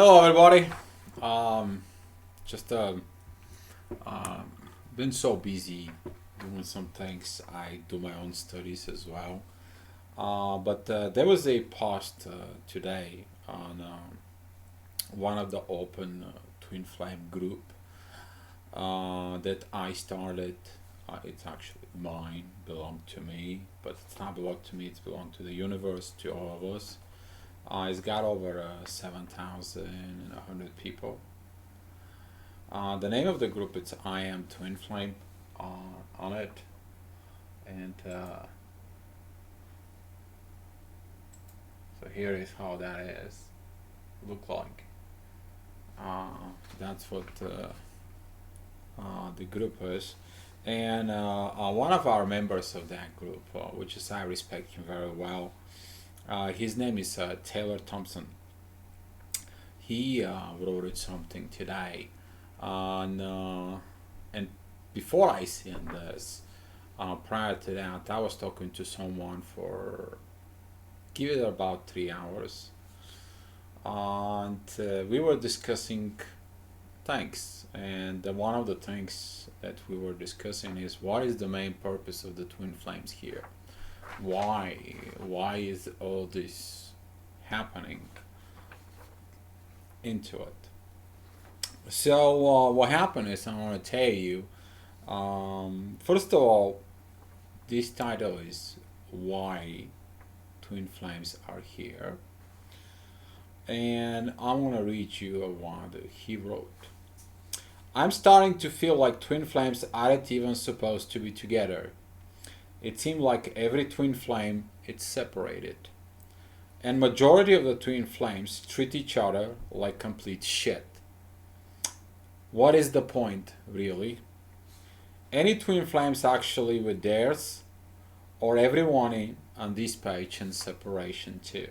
Hello, everybody. Um, just uh, been so busy doing some things. I do my own studies as well. But there was a post today on one of the open twin flame group that I started. It's actually mine, belonged to me, but it's not belonged to me. It's belonged to the universe, to all of us. It's got over 7,100 people. The name of the group is I Am Twin Flame on it, and so here is how that is look like. That's what the group is, and one of our members of that group, which is I respect him very well. His name is Taylor Thompson. He wrote something today on and before I seen this, prior to that, I was talking to someone for give it about 3 hours, and we were discussing things. And one of the things that we were discussing is what is the main purpose of the twin flames here? Why is all this happening into it? So what happened is I want to tell you. First of all, this title is why twin flames are here, and I want to read you what he wrote. I'm starting to feel like twin flames aren't even supposed to be together. It seems like every twin flame is separated, and majority of the twin flames treat each other like complete shit. What is the point, really? Any twin flames actually with theirs, or everyone on this page in separation too?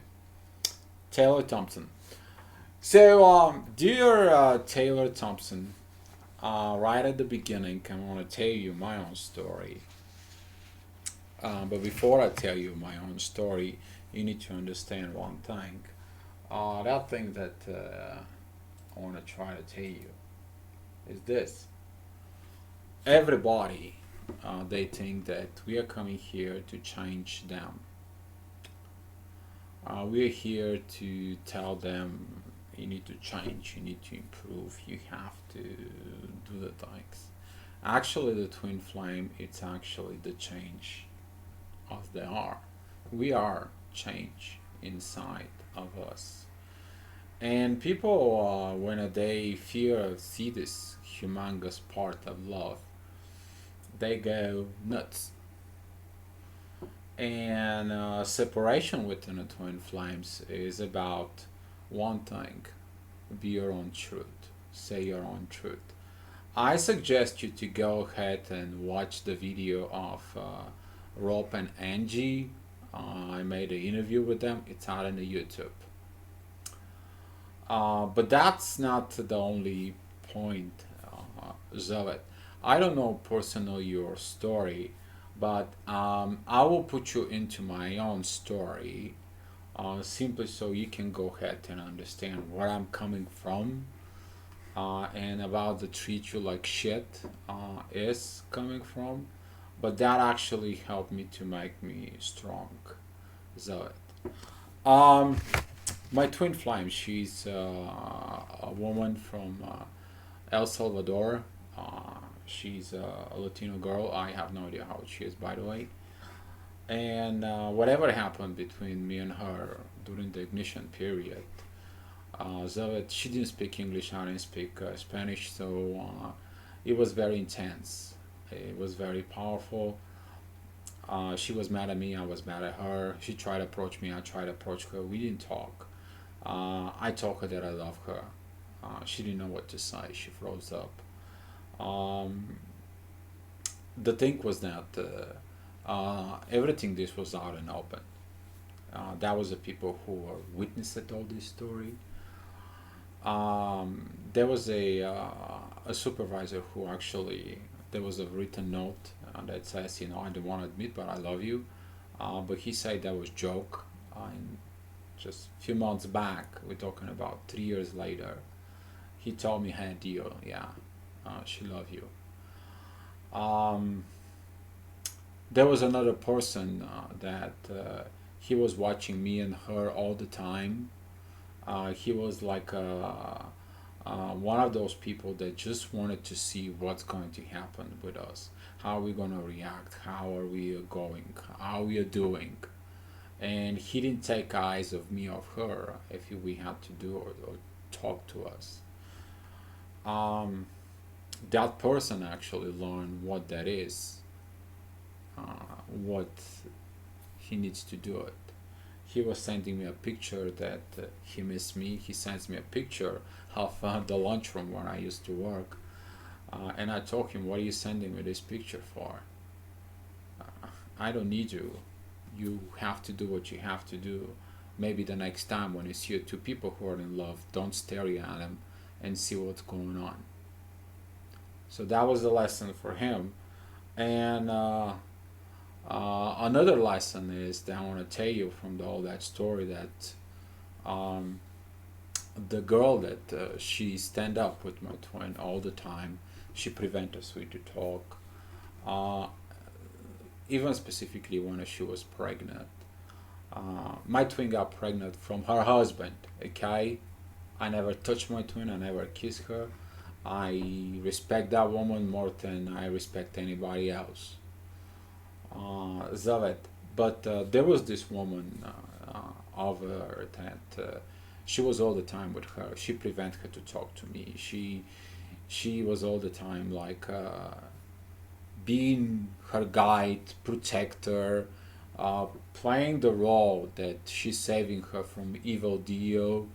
Taylor Thompson. So, dear Taylor Thompson, right at the beginning, I want to tell you my own story. But before I tell you my own story, you need to understand one thing. That thing that I want to try to tell you is this. Everybody, they think that we are coming here to change them. We're here to tell them you need to change, you need to improve, you have to do the things. Actually, the twin flame, it's actually the change as they are. We are change inside of us. And people, when they see this humongous part of love, they go nuts. And separation within the twin flames is about one thing: be your own truth, say your own truth. I suggest you to go ahead and watch the video of Rob and Angie. I made an interview with them, it's out on the YouTube. But that's not the only point of it. I don't know personally your story, but I will put you into my own story, simply so you can go ahead and understand where I'm coming from, and about the treat you like shit is coming from. But that actually helped me to make me strong. So, um, my twin flame, she's a woman from El Salvador. She's a Latino girl. I have no idea how she is, by the way. And whatever happened between me and her during the ignition period, so that she didn't speak English, I didn't speak Spanish, so it was very intense. It was very powerful. She was mad at me, I was mad at her. She tried to approach me, I tried to approach her. We didn't talk. I told her that I love her. She didn't know what to say. She froze up. Um, the thing was that everything this was out and open. That was the people who were witness at all this story. There was a supervisor who actually there was a written note that says, I don't want to admit, but I love you. But he said that was joke, and just a few months back. We're talking about 3 years later. He told me, "Hey, Dio, yeah, she love you." Um, there was another person that he was watching me and her all the time. He was like one of those people that just wanted to see what's going to happen with us, how are we going to react, how are we going, how we are doing. And he didn't take eyes of me or her if we had to do or talk to us. Um, that person actually learned what that is, what he needs to do it. He was sending me a picture that he missed me. He sends me a picture of the lunchroom where I used to work. And I told him, "What are you sending me this picture for? I don't need you. You have to do what you have to do. Maybe the next time when you see two people who are in love, don't stare at them and see what's going on." So that was the lesson for him. And another lesson is that I want to tell you from all that story that um, the girl that she stand up with my twin all the time, she prevent us with to talk. Uh, Even specifically when she was pregnant. My twin got pregnant from her husband. Okay, I never touched my twin. I never kissed her. I respect that woman more than I respect anybody else. Zavet. But there was this woman of her that she was all the time with her. She prevented her to talk to me. She was all the time like being her guide, protector, playing the role that she's saving her from evil Dio.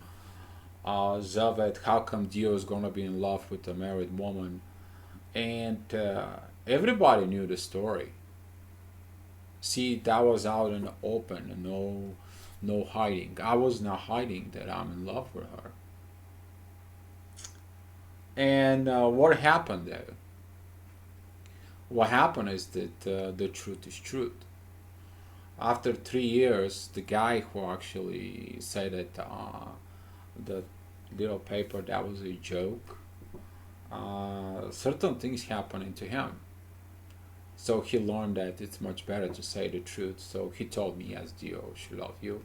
Zavet, how come Dio is gonna be in love with a married woman? And everybody knew the story. See, that was out in the open, no hiding. I was not hiding that I'm in love with her. And what happened there? What happened is that the truth is truth. After 3 years, the guy who actually said that the little paper that was a joke, certain things happening to him. So he learned that it's much better to say the truth. So he told me, "Yes, Dio, she love you."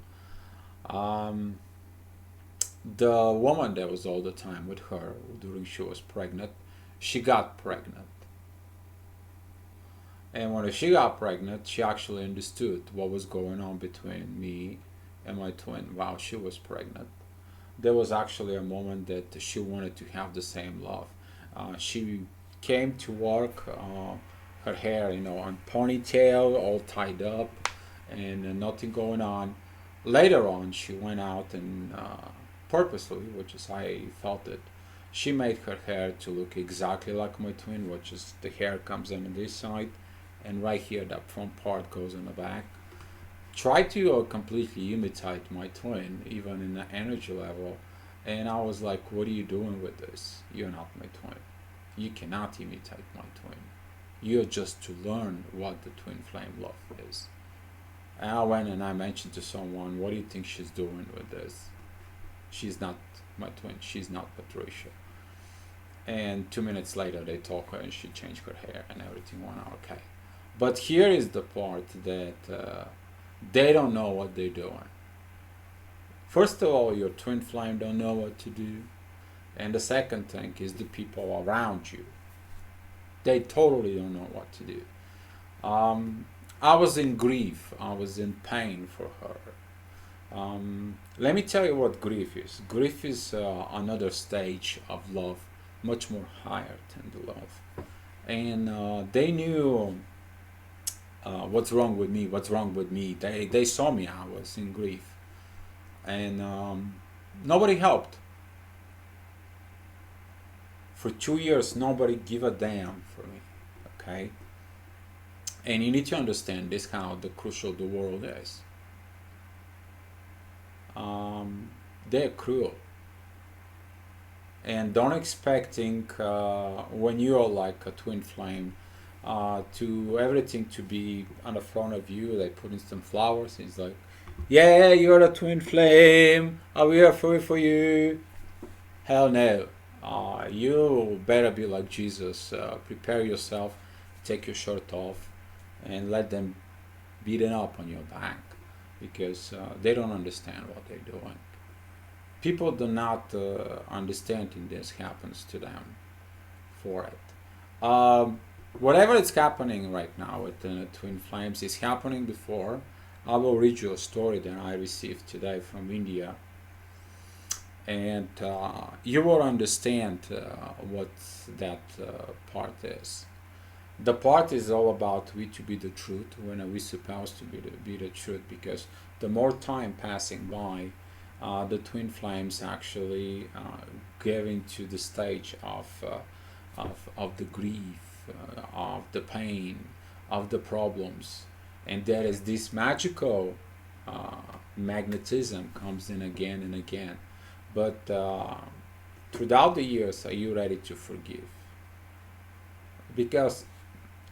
Um, the woman that was all the time with her during she was pregnant, she got pregnant. And when she got pregnant, she actually understood what was going on between me and my twin while she was pregnant. There was actually a moment that she wanted to have the same love. She came to work, her hair, on ponytail, all tied up, and nothing going on. Later on, she went out and purposely, which is I felt it, she made her hair to look exactly like my twin, which is the hair comes in on this side, and right here that front part goes in the back. Try to completely imitate my twin, even in the energy level. And I was like, "What are you doing with this? You're not my twin. You cannot imitate my twin. You're just to learn what the twin flame love is." And I went and I mentioned to someone, "What do you think she's doing with this? She's not my twin. She's not Patricia." And 2 minutes later, they told her and she changed her hair and everything went out okay. But here is the part that they don't know what they're doing. First of all, your twin flame don't know what to do. And the second thing is the people around you. They totally don't know what to do. I was in grief. I was in pain for her. Let me tell you what grief is. Grief is another stage of love, much more higher than the love. And they knew what's wrong with me, what's wrong with me. They saw me, I was in grief. And nobody helped. For 2 years, nobody give a damn for me, okay? And you need to understand this how the crucial the world is. They're cruel. And don't expecting when you're like a twin flame to everything to be on the front of you. They put in some flowers. It's like Yeah, you're a twin flame. Are we are free for you? Hell no. You better be like Jesus. Prepare yourself, take your shirt off, and let them beaten up on your back because they don't understand what they're doing. People do not understand when this happens to them for it. Whatever is happening right now with the Twin Flames is happening before. I will read you a story that I received today from India, and you will understand what that part is. The part is all about we to be the truth when we supposed to be the truth because the more time passing by, the twin flames actually getting to the stage of the grief, of the pain, of the problems, and there is this magical uh, magnetism comes in again and again. But throughout the years, are you ready to forgive? Because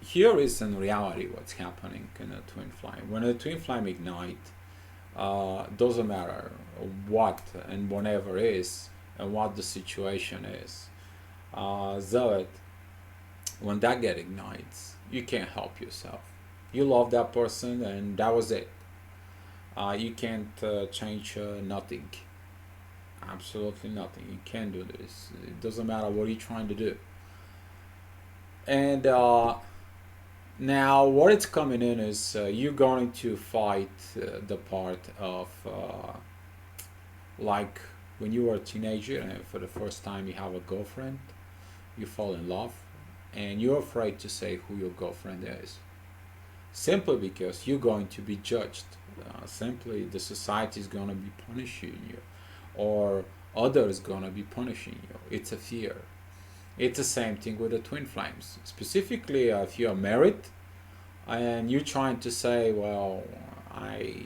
here is in reality what's happening in a twin flame. When a twin flame ignites, doesn't matter what and whenever is and what the situation is. Zealot, when that get ignites, you can't help yourself. You love that person and that was it. You can't change nothing. Absolutely nothing. You can't do this. It doesn't matter what you're trying to do. And now, what it's coming in is you're going to fight the part of like when you were a teenager and for the first time you have a girlfriend, you fall in love, and you're afraid to say who your girlfriend is, simply because you're going to be judged. Simply, the society is going to be punishing you, or others going to be punishing you. It's a fear. It's the same thing with the twin flames. Specifically, if you are married and you're trying to say, "Well, I,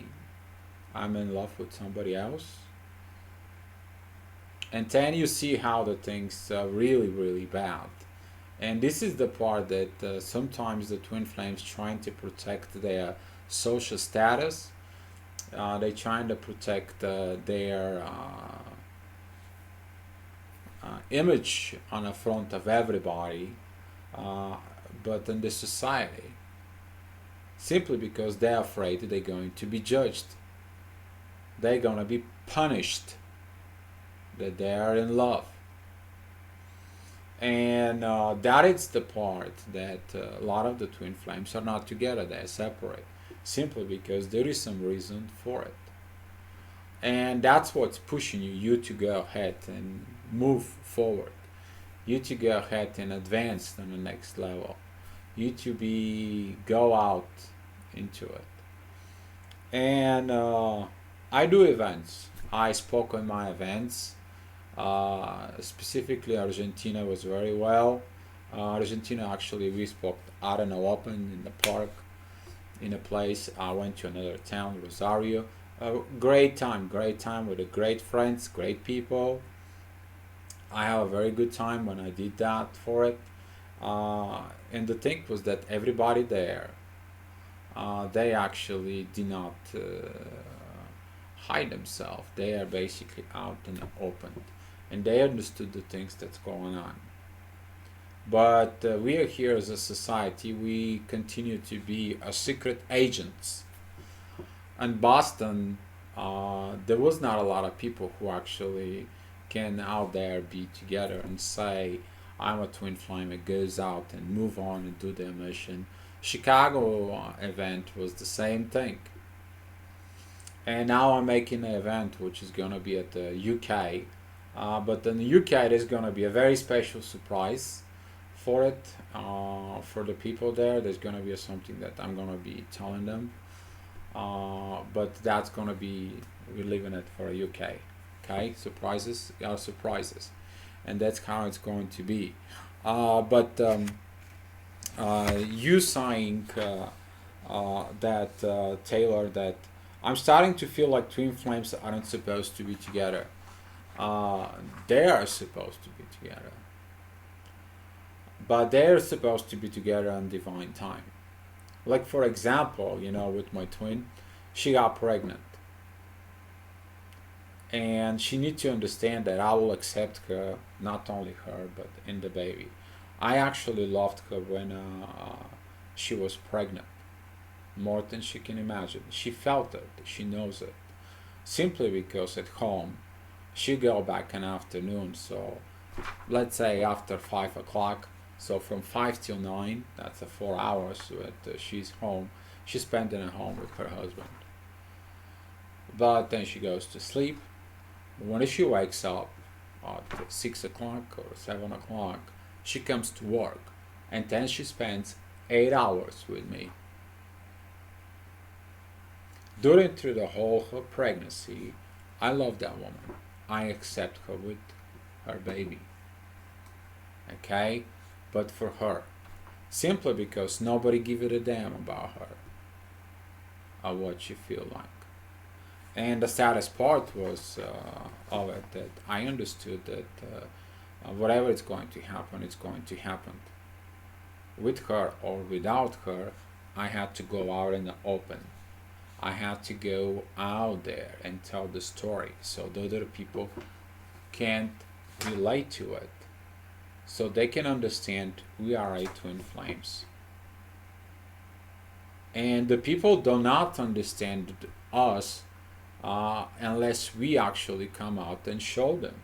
I'm in love with somebody else," and then you see how the things are really, really bad. And this is the part that sometimes the twin flames trying to protect their social status. They trying to protect their image on the front of everybody, uh, but in the society, simply because they're afraid they're going to be judged. They're going to be punished that they are in love. And that is the part that a lot of the twin flames are not together, they're separate, simply because there is some reason for it. And that's what's pushing you to go ahead and move forward, you to go ahead and advance to the next level, you to be go out into it. And I do events. I spoke on my events. Specifically, Argentina was very well. Argentina, actually, we spoke out in the open in the park, in a place. I went to another town, Rosario. Great time with the great friends, great people. I have a very good time when I did that for it. And the thing was that everybody there, they actually did not hide themselves. They are basically out in the open, and they understood the things that's going on. But we are here as a society. We continue to be a secret agents. In Boston, there was not a lot of people who actually can out there be together and say, I'm a twin flame. It goes out and move on and do their mission. Chicago event was the same thing. And now I'm making an event which is going to be at the UK. But in the UK, there's going to be a very special surprise for it, for the people there. There's going to be something that I'm going to be telling them. But that's going to be, we're leaving it for a UK. Okay, surprises are surprises. And that's how it's going to be. But you saying that, Taylor, that I'm starting to feel like twin flames aren't supposed to be together. Uh, they are supposed to be together, but they're supposed to be together on divine time. Like for example, with my twin, she got pregnant. and she needs to understand that I will accept her, not only her but in the baby. I actually loved her when she was pregnant, more than she can imagine. She felt it, she knows it, simply because at home she go back in afternoon. So let's say after 5 o'clock, so from 5 till 9, that's a 4 hours that she's home. She's spending at home with her husband, but then she goes to sleep. When she wakes up at 6 o'clock or 7 o'clock, she comes to work, and then she spends 8 hours with me. During through the whole her pregnancy, I love that woman. I accept her with her baby. Okay? But for her. Simply because nobody give it a damn about her or what she feel like. And the saddest part was of it that I understood that whatever is going to happen, it's going to happen. With her or without her, I had to go out in the open. I had to go out there and tell the story so the other people can't relate to it. So they can understand we are a twin flames. And the people do not understand us unless we actually come out and show them.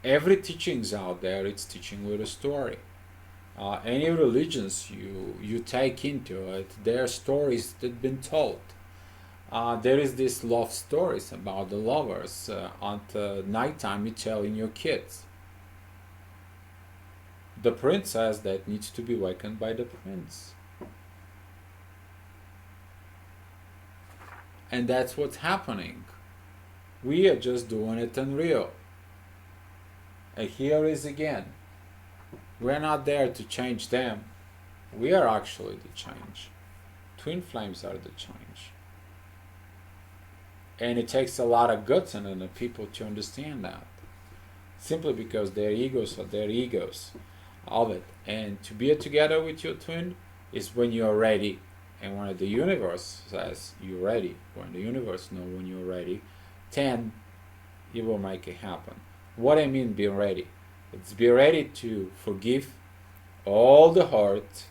Every teachings out there, it's teaching with a story. Any religions you take into it, there are stories that been told. There is this love stories about the lovers. At nighttime, you telling your kids. The princess that needs to be wakened by the prince. And that's what's happening. We are just doing it unreal. And here is again. We're not there to change them. We are actually the change. Twin flames are the change. And it takes a lot of guts in the people to understand that. Simply because their egos are their egos of it. And to be together with your twin is when you're ready. And when the universe says you're ready, when the universe knows when you're ready, then it will make it happen. What I mean be ready? It's be ready to forgive all the hurt,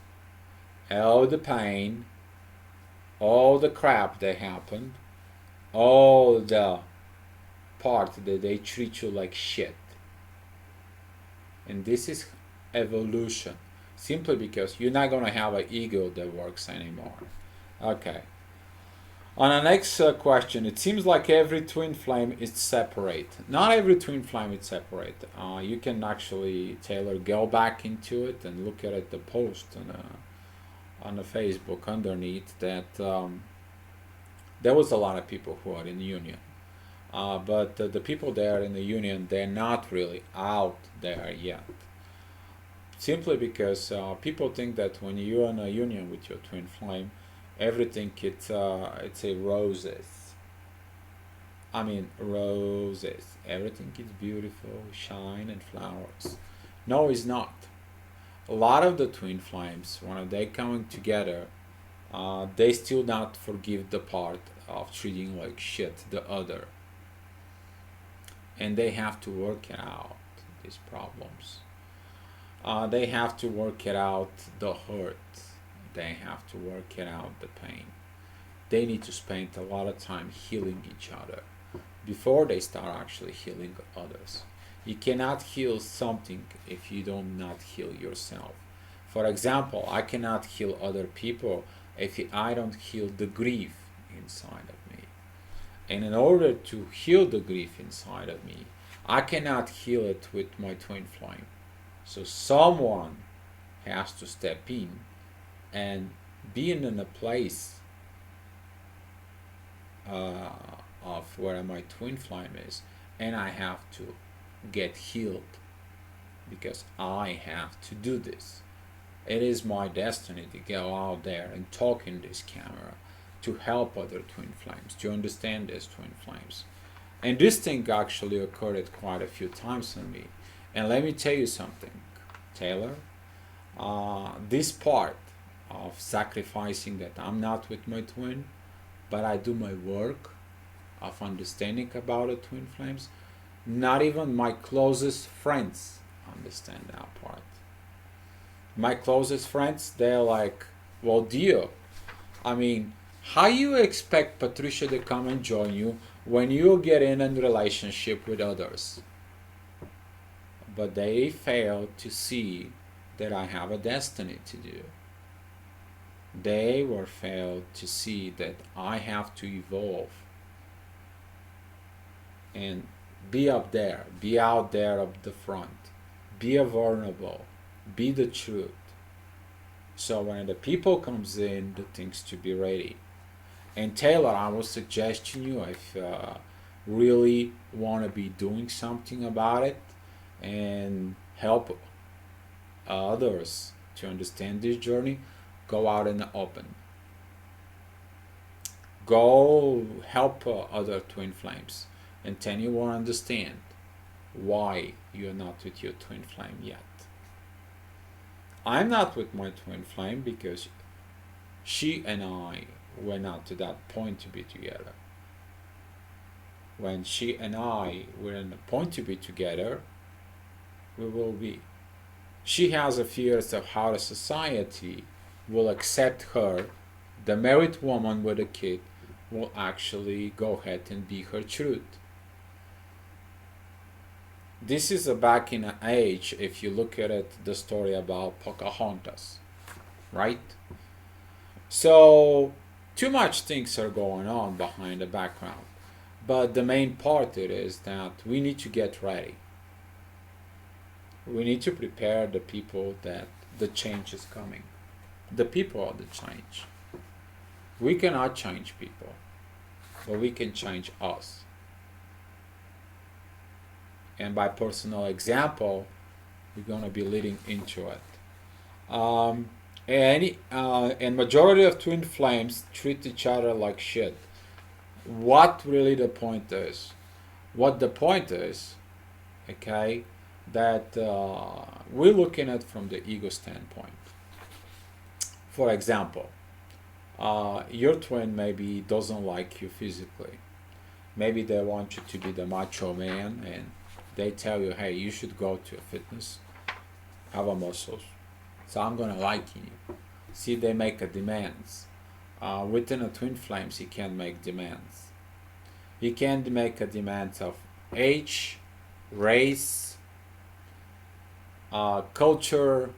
all the pain, all the crap that happened, all the part that they treat you like shit. And this is evolution. Simply because you're not going to have an ego that works anymore. Okay. On the next question, it seems like every twin flame is separate. Not every twin flame is separate. You can actually, Taylor, go back into it and look at the post on the Facebook underneath that there was a lot of people who are in the union. But the people there in the union, they're not really out there yet. Simply because people think that when you're in a union with your twin flame, everything it's a roses. I mean roses. Everything is beautiful, shine and flowers. No, it's not. A lot of the twin flames, when they coming together, they still not forgive the part of treating like shit the other, and they have to work it out these problems. They have to work it out the hurt. They have to work it out the pain. They need to spend a lot of time healing each other before they start actually healing others. You cannot heal something if you do not heal yourself. For example, I cannot heal other people if I don't heal the grief inside of me. And in order to heal the grief inside of me, I cannot heal it with my twin flame. So someone has to step in and being in a place of where my twin flame is, and I have to get healed because I have to do this. It is my destiny to go out there and talk in this camera to help other twin flames, to understand these twin flames. And this thing actually occurred quite a few times in me. And let me tell you something, Taylor. This part of sacrificing that I'm not with my twin, but I do my work, of understanding about the twin flames. Not even my closest friends understand that part. My closest friends, they're like, well, Dio, I mean, how you expect Patricia to come and join you when you get in a relationship with others? But they fail to see that I have a destiny to do. They were failed to see that I have to evolve and be up there, be out there up the front, be a vulnerable, be the truth. So when the people comes in, the things to be ready. And Taylor, I would suggest to you if really want to be doing something about it and help others to understand this journey, go out in the open. Go help other twin flames, and then you will understand why you're not with your twin flame yet. I'm not with my twin flame because she and I were not to that point to be together. When she and I were in the point to be together, we will be. She has a fears of how the society will accept her, the married woman with a kid, will actually go ahead and be her truth. This is a back in an age, if you look at it, the story about Pocahontas, right? So, too much things are going on behind the background. But the main part it is that we need to get ready. We need to prepare the people that the change is coming. The people are the change. We cannot change people, but we can change us. And by personal example, we're going to be leading into it. And majority of twin flames treat each other like shit. What really the point is? What the point is, okay, that we're looking at from the ego standpoint. For example, your twin maybe doesn't like you physically. Maybe they want you to be the macho man, and they tell you, hey, you should go to a fitness, have a muscles. So I'm gonna like you. See, they make a demands. Within a twin flames, you can make demands. You can make a demand of age, race, culture,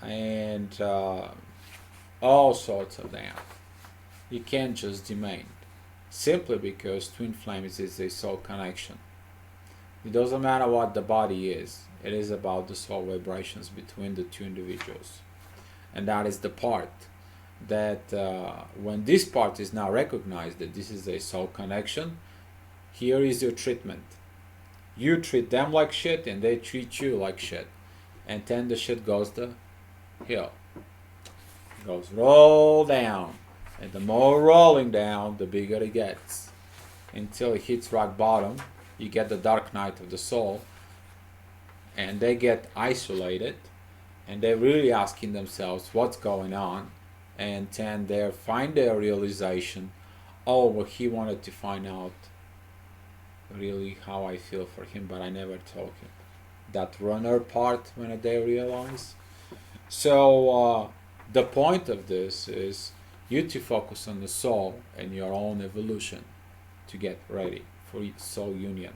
and all sorts of that. You can't just demand simply because twin flames is a soul connection. It doesn't matter what the body is. It is about the soul vibrations between the two individuals, and that is the part that when this part is now recognized that this is a soul connection, here is your treatment. You treat them like shit and they treat you like shit, and then the shit goes the hill. It goes roll down, and the more rolling down, the bigger it gets, until it hits rock bottom. You get the dark night of the soul, and they get isolated, and they're really asking themselves what's going on, and then they find their realization, oh, well, he wanted to find out really how I feel for him, but I never told him. That runner part when they realize. So the point of this is you to focus on the soul and your own evolution to get ready for soul union.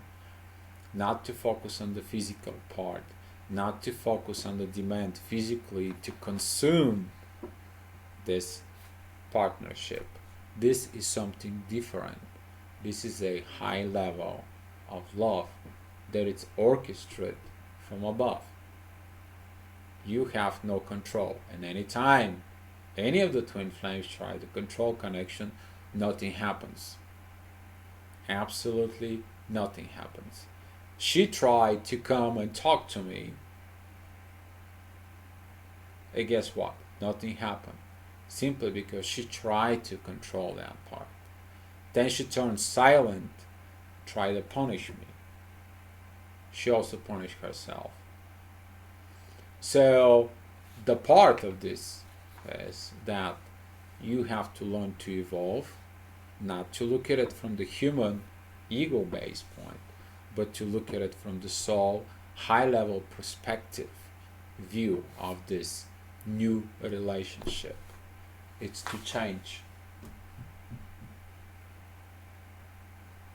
Not to focus on the physical part, not to focus on the demand physically to consume this partnership. This is something different. This is a high level of love that it's orchestrated from above. You have no control, and anytime any of the twin flames try to control connection, nothing happens. Absolutely nothing happens. She tried to come and talk to me, and guess what? Nothing happened. Simply because she tried to control that part. Then she turned silent, tried to punish me. She also punished herself. So the part of this is that you have to learn to evolve not to look at it from the human ego-based point, but to look at it from the soul, high-level perspective view of this new relationship. It's to change.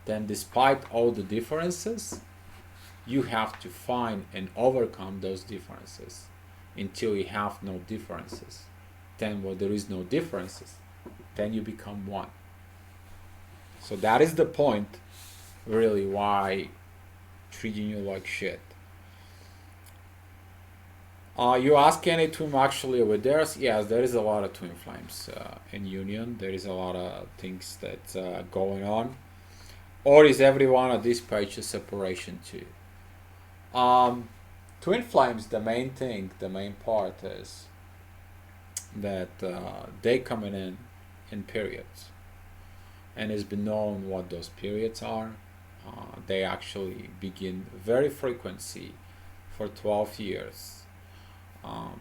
Then, despite all the differences, you have to find and overcome those differences until you have no differences. Then, when there is no differences, then you become one. So that is the point, really, why treating you like shit. You ask any twin actually over there? Yes, there is a lot of twin flames in union. There is a lot of things that's going on. Or is every one of these pages separation too? Twin flames, the main thing, the main part is that they coming in periods. And it's been known what those periods are. They actually begin very frequency for 12 years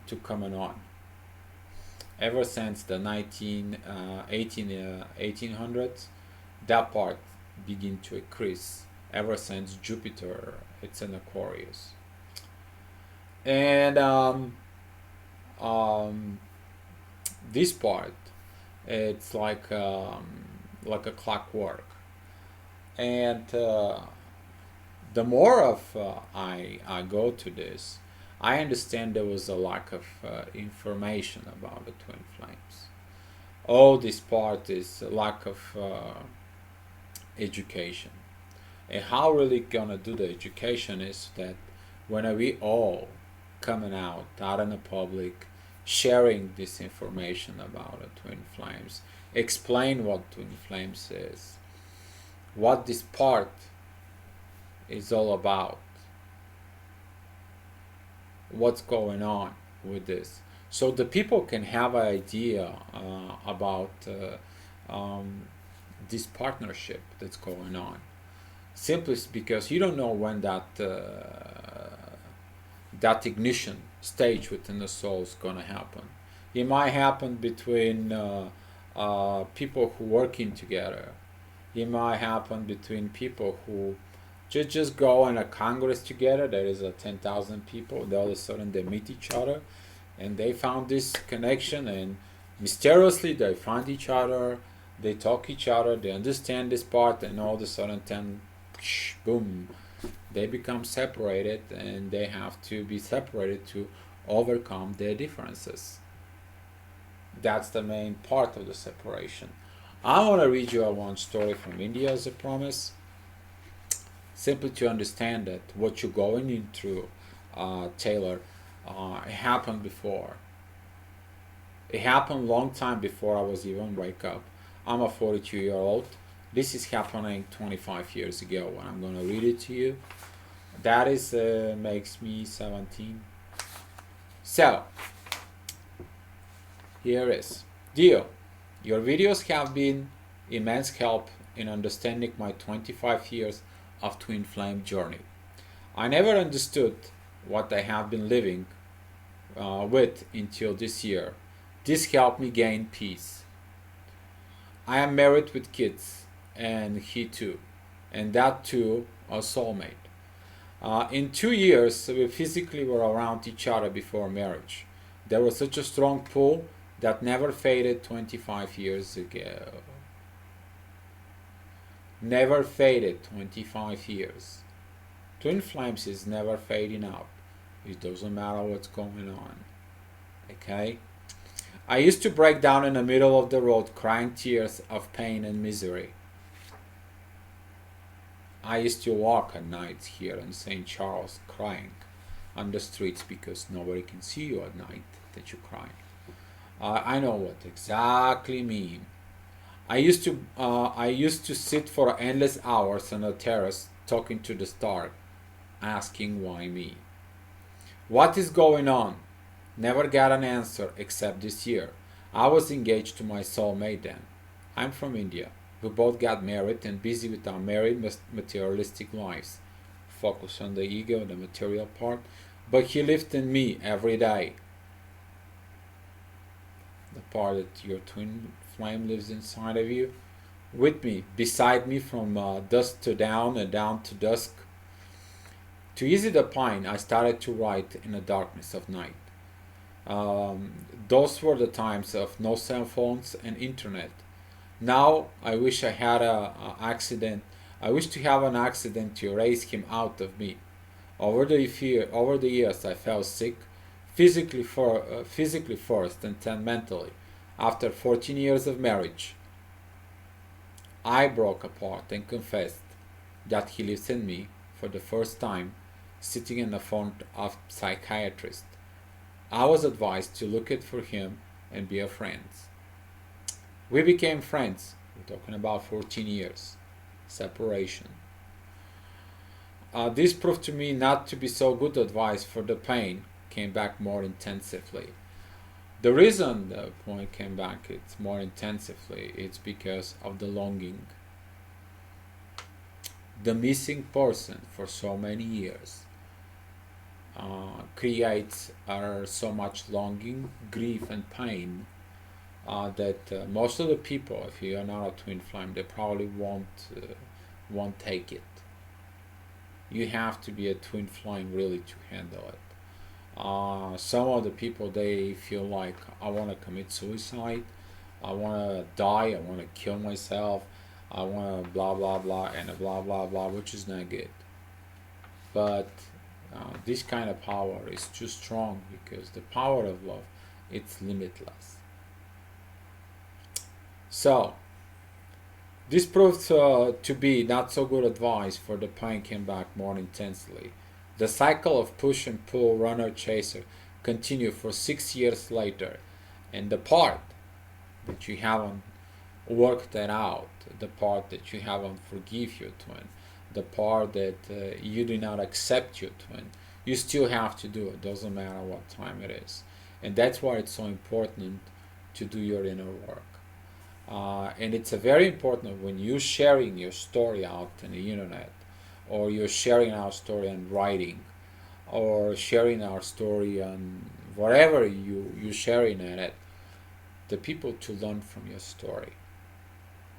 to coming on. Ever since the 1800s, that part begin to increase. Ever since Jupiter, it's in Aquarius. And this part, it's like a clockwork. And the more of I go to this, I understand there was a lack of information about the twin flames. All this part is a lack of education. And how really gonna do the education is that when we all coming out in the public, sharing this information about the twin flames, explain what twin flames is, what this part is all about, what's going on with this, so the people can have an idea about this partnership that's going on. Simply because you don't know when that ignition stage within the soul is going to happen. It might happen between people who working together. It might happen between people who just go in a congress together. There is 10,000 people. And all of a sudden they meet each other, and they found this connection, and mysteriously they find each other. They talk each other. They understand this part, and all of a sudden, boom, they become separated, and they have to be separated to overcome their differences. That's the main part of the separation. I want to read you one story from India as a promise, simply to understand that what you're going into, Taylor, it happened before. It happened long time before I was even wake up. I'm a 42-year-old. This is happening 25 years ago. When I'm going to read it to you, that is makes me 17. So, here is. Dear, your videos have been immense help in understanding my 25 years of twin flame journey. I never understood what I have been living with until this year. This helped me gain peace. I am married with kids, and he too, and that too a soulmate. In 2 years, we physically were around each other before marriage. There was such a strong pull that never faded 25 years ago. Never faded 25 years. Twin flames is never fading out. It doesn't matter what's going on. Okay? I used to break down in the middle of the road crying tears of pain and misery. I used to walk at night here in St. Charles crying on the streets because nobody can see you at night that you're crying. I know what exactly mean. I used to sit for endless hours on a terrace talking to the stars, asking why me. What is going on? Never got an answer except this year. I was engaged to my soulmate then. I'm from India. We both got married and busy with our married materialistic lives. Focus on the ego, the material part. But he lived in me every day. The part that your twin flame lives inside of you, with me, beside me from dusk to dawn and down to dusk. To ease the pain, I started to write in the darkness of night. Um, those were the times of no cell phones and internet. Now I wish I had a accident. I wish to have an accident to erase him out of me. Over the years, I fell sick, physically first, and then mentally. After 14 years of marriage, I broke apart and confessed that he lives in me for the first time, sitting in the front of psychiatrist. I was advised to look it for him and be a friend. We became friends. We're talking about 14 years separation. This proved to me not to be so good advice, for the pain came back more intensively. The reason the point came back it's more intensively it's because of the longing. The missing person for so many years creates so much longing, grief, and pain that most of the people, if you are not a twin flame, they probably won't take it. You have to be a twin flame really to handle it. Some of the people they feel like I want to commit suicide, I want to die, I want to kill myself, I want to blah blah blah and blah blah blah, which is not good. But this kind of power is too strong because the power of love it's limitless. So this proved to be not so good advice, for the pain came back more intensely. The cycle of push and pull, runner chaser continued for 6 years later, and the part that you haven't worked that out, the part that you haven't forgive your twin, the part that you do not accept your twin, you still have to do it. Doesn't matter what time it is, and that's why it's so important to do your inner work. And it's a very important when you're sharing your story out in the internet, or you're sharing our story in writing, or sharing our story on whatever you're sharing in it, the people to learn from your story.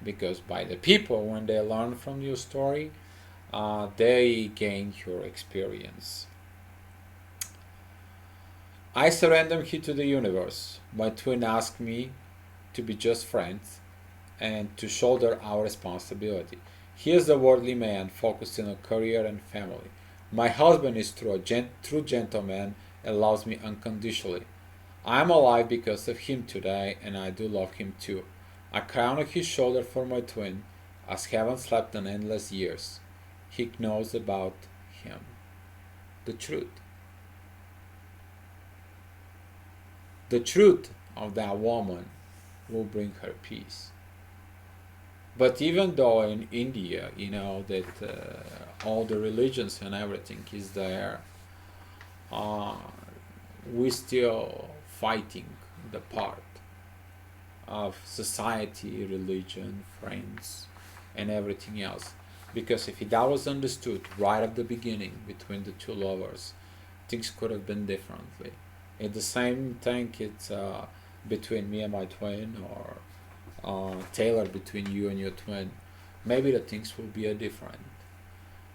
Because by the people, when they learn from your story, they gain your experience. I surrender him to the universe. My twin asked me to be just friends and to shoulder our responsibility. He is a worldly man focusing on career and family. My husband is true gentleman and loves me unconditionally. I am alive because of him today, and I do love him too. I cry on his shoulder for my twin, as haven't slept in endless years. He knows about him. The truth. The truth of that woman will bring her peace. But even though in India, that all the religions and everything is there, uh, we still fighting the part of society, religion, friends, and everything else. Because if that was understood right at the beginning between the two lovers, things could have been differently. And the same thing it's between me and my twin, or Taylor between you and your twin. Maybe the things will be different.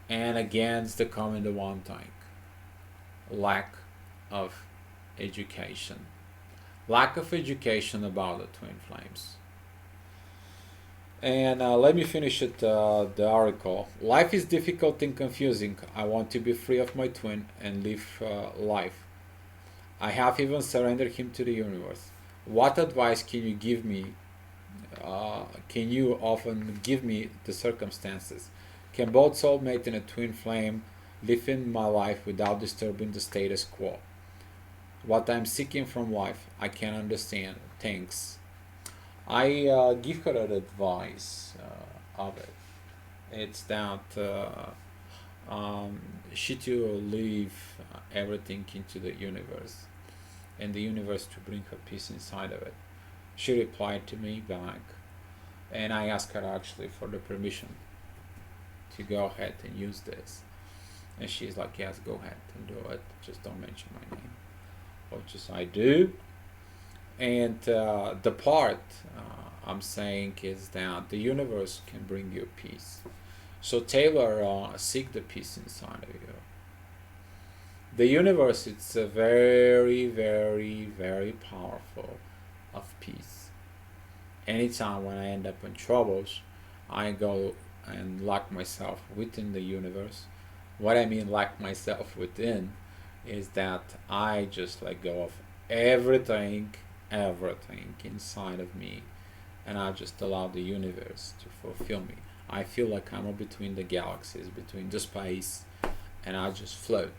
And again, it's the common the one thing: lack of education. Lack of education about the twin flames. And let me finish it, the article. Life is difficult and confusing. I want to be free of my twin and live life. I have even surrendered him to the universe. What advice can you give me? Can you often give me the circumstances? Can both soulmate and a twin flame live in my life without disturbing the status quo? What I'm seeking from life, I can understand. Thanks. I give her an advice of it. It's that she to leave everything into the universe, and the universe to bring her peace inside of it. She replied to me back, and I asked her actually for the permission to go ahead and use this. And she's like, yes, go ahead and do it. Just don't mention my name. Which is I do. And the part I'm saying is that the universe can bring you peace. So Taylor, seek the peace inside of you. The universe, it's a very, very, very powerful of peace. Anytime when I end up in troubles, I go and lock myself within the universe. What I mean, lock myself within, is that I just let go of everything, everything inside of me, and I just allow the universe to fulfill me. I feel like I'm between the galaxies, between the space, and I just float,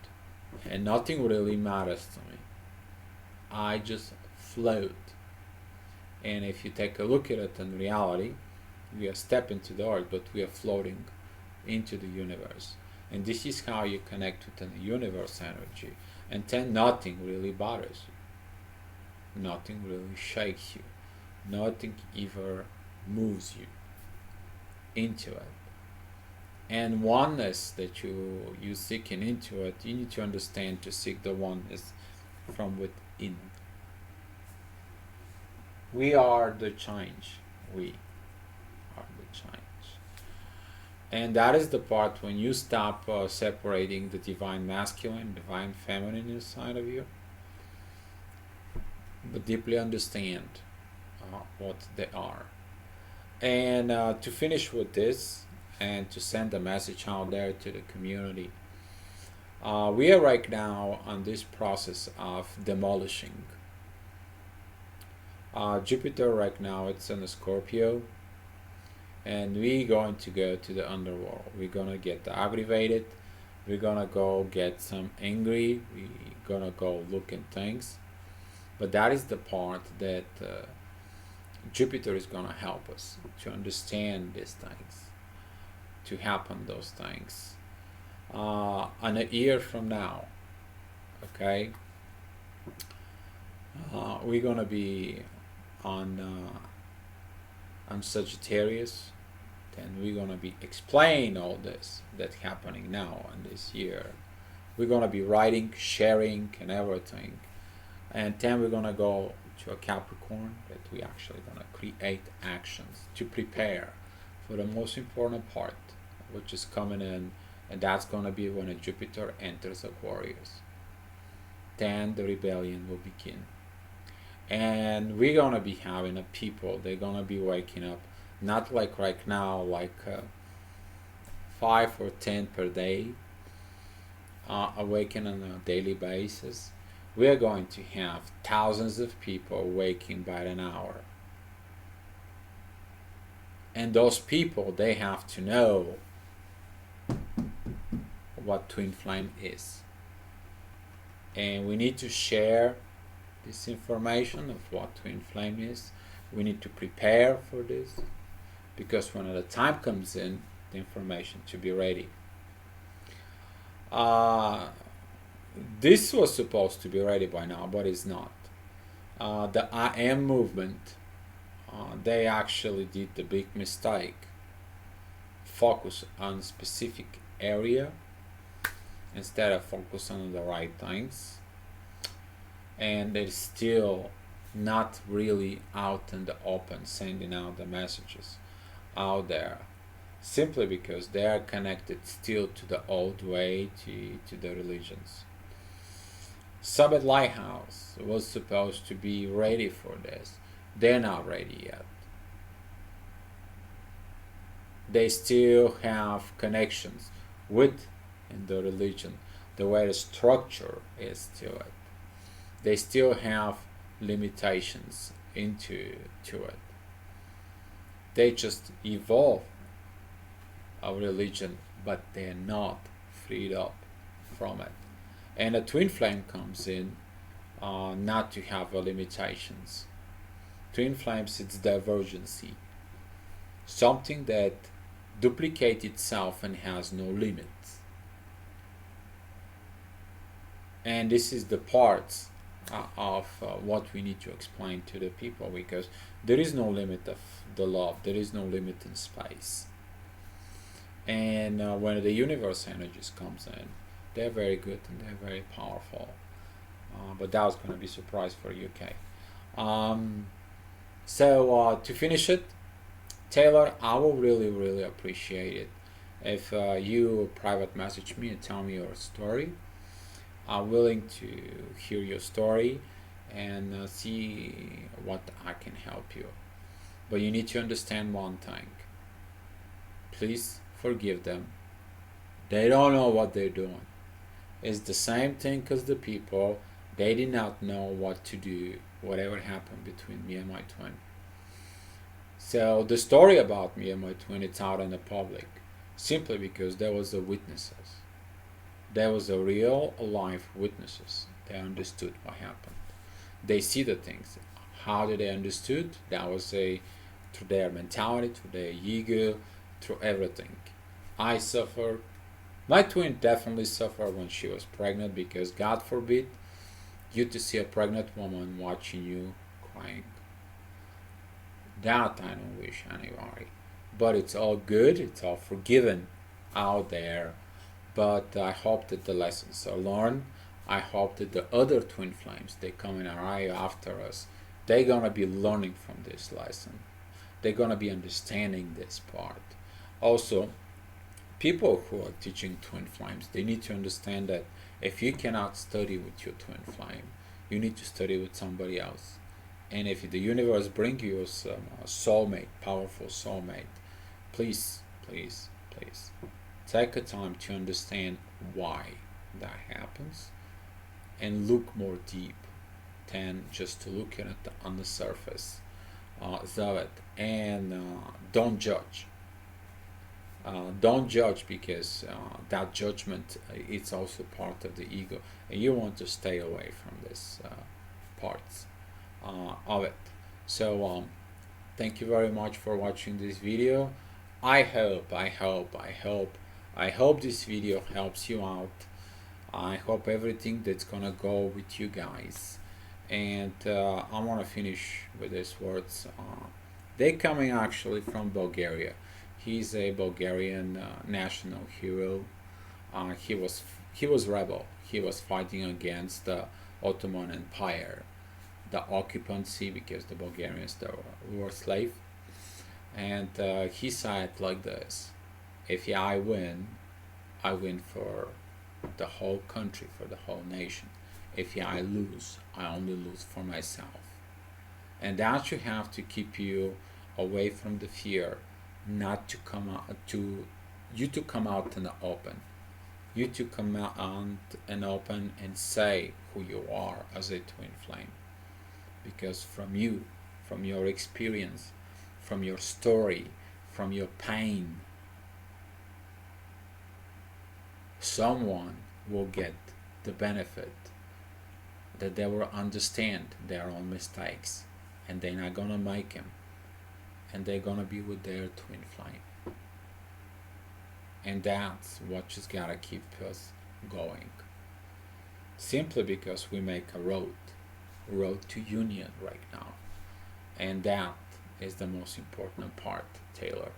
and nothing really matters to me. I just float. And if you take a look at it in reality, we are stepping to the earth, but we are floating into the universe. And this is how you connect with the universe energy. And then nothing really bothers you. Nothing really shakes you. Nothing ever moves you into it. And oneness that you seeking into it, you need to understand to seek the oneness from within. We are the change. We are the change. And that is the part when you stop separating the divine masculine, divine feminine inside of you, but deeply understand what they are. And to finish with this, and to send a message out there to the community, we are right now on this process of demolishing. Jupiter right now, it's in the Scorpio, and we're going to go to the underworld. We're gonna get aggravated. We're gonna go get some angry. We're gonna go look at things. But that is the part that Jupiter is gonna help us to understand these things, to happen those things. On a year from now, okay, we're gonna be on Sagittarius. Then we're gonna be explain all this that's happening now in this year. We're gonna be writing, sharing, and everything. And then we're gonna go to a Capricorn that we actually gonna create actions to prepare for the most important part, which is coming in, and that's gonna be when a Jupiter enters Aquarius. Then the rebellion will begin. And we're gonna be having a people, they're gonna be waking up, not like right now, like 5 or 10 per day, awaken on a daily basis. We are going to have thousands of people waking by an hour. And those people, they have to know what twin flame is. And we need to share this information of what twin flame is. We need to prepare for this, because when the time comes in, the information to be ready. This was supposed to be ready by now, but it's not. The I am movement, they actually did the big mistake. Focus on specific area instead of focus on the right things. And they're still not really out in the open sending out the messages out there, simply because they are connected still to the old way, to the religions. Summit Lighthouse was supposed to be ready for this. They're not ready yet. They still have connections with the religion, the way the structure is to it. They still have limitations to it. They just evolve a religion, but they're not freed up from it. And a twin flame comes in not to have limitations. Twin flames, it's divergency, something that duplicates itself and has no limits. And this is the parts of what we need to explain to the people, because there is no limit of the love, there is no limit in space. And when the universe energies comes in, they're very good and they're very powerful. But that was going to be a surprise for UK. So to finish it, Taylor, I will really appreciate it if you private message me and tell me your story. I'm willing to hear your story and see what I can help you. But you need to understand one thing. Please forgive them. They don't know what they're doing. It's the same thing as the people. They did not know what to do, whatever happened between me and my twin. So the story about me and my twin, it's out in the public simply because there was the witnesses. There was a real life witnesses. They understood what happened. They see the things. How did they understood? That was through their mentality, through their ego, through everything. I suffered. My twin definitely suffered when she was pregnant because God forbid you to see a pregnant woman watching you crying. That I don't wish anybody. But it's all good, it's all forgiven out there. But I hope that the lessons are learned. I hope that the other twin flames they come in our eye after us, they're gonna be learning from this lesson. They're gonna be understanding this part. Also, people who are teaching twin flames, they need to understand that if you cannot study with your twin flame, you need to study with somebody else. And if the universe brings you some soulmate, powerful soulmate, please take a time to understand why that happens and look more deep than just to look at it on the surface of it. And don't judge. Don't judge because that judgment it's also part of the ego, and you want to stay away from this parts of it. So thank you very much for watching this video. I hope this video helps you out. I hope everything that's gonna go with you guys. And I want to finish with these words. They coming actually from Bulgaria. He's a Bulgarian national hero. He was rebel. He was fighting against the Ottoman Empire, the occupancy because the Bulgarians were slave. And he said like this: if I win, I win for the whole country, for the whole nation. If I lose, I only lose for myself. And that should have to keep you away from the fear, not to come out to you to come out in the open. You to come out and open and say who you are as a twin flame. Because from you, from your experience, from your story, from your pain, someone will get the benefit that they will understand their own mistakes and they're not gonna make them, and they're gonna be with their twin flame. And that's what just gotta keep us going, simply because we make a road to union right now, and that is the most important part. Taylor,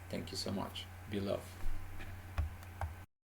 thank you so much. Be loved.